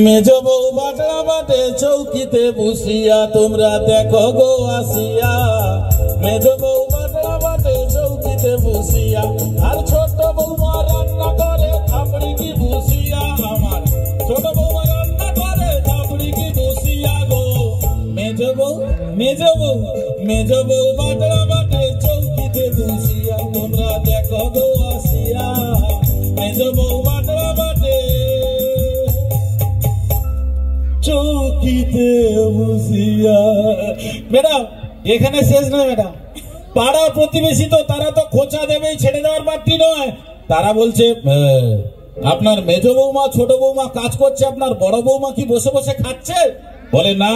মেজ বউ বাটলা বাটে চৌকিতে বসিয়া, তোমরা দেখো গো আসিয়া। মেজ বউ বাটলা বাটে চৌকিতে বসিয়া, আর ছোট বৌমা রান্না করে থাপড়ি কি বসিয়া। আমার ছোট বৌমা রান্না করে থাপড়ি কি বসিয়া গো। মেজ বউ মেজ বউ বাটলা বাটে চৌকিতে বসিয়া, তোমরা দেখো গো আসিয়া। মেজ বউ বাটলা বাটে চৌকিতে বসিয়া। ম্যাডাম এখানে শেষ নয় ম্যাডাম, পাড়া প্রতিবেশী তো তারা তো খোঁচা দেবেই, ছেড়ে দেওয়ার পার্টি নয়। তারা বলছে আপনার মেজ বৌমা ছোট বৌমা কাজ করছে, আপনার বড় বৌমা কি বসে বসে খাচ্ছে? বলে না,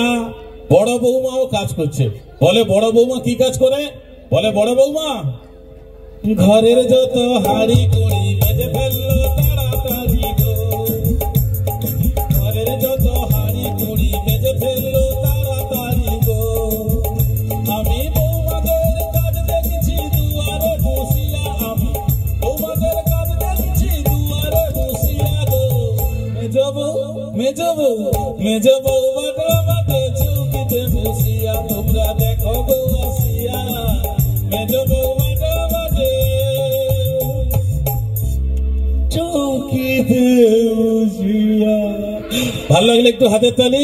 বড় বৌমাও কাজ করছে। বলে বড় বৌমা কি কাজ করে? বলে বড় বৌমা ঘরের যত হাড়ি কুড়ি মেজে ফেললো তাড়াতাড়ি গো। ঘরের যত হাড়ি কুড়ি মেজে ফেললো তাড়াতাড়ি গো। আমি বৌমাদের কাজ দেখছি দুয়ারে বসিয়া, আমি বৌমাদের কাজ দেখছি দুয়ারে বসিয়া গো। মেজ বউ বাটলা বাটে চৌকিতে বসিয়া, তোমরা দেখো গো আসিয়া। মেজ বউ বাটলা বাটে চৌকিতে বসিয়া। ভালো লাগলে একটু হাতের তালি।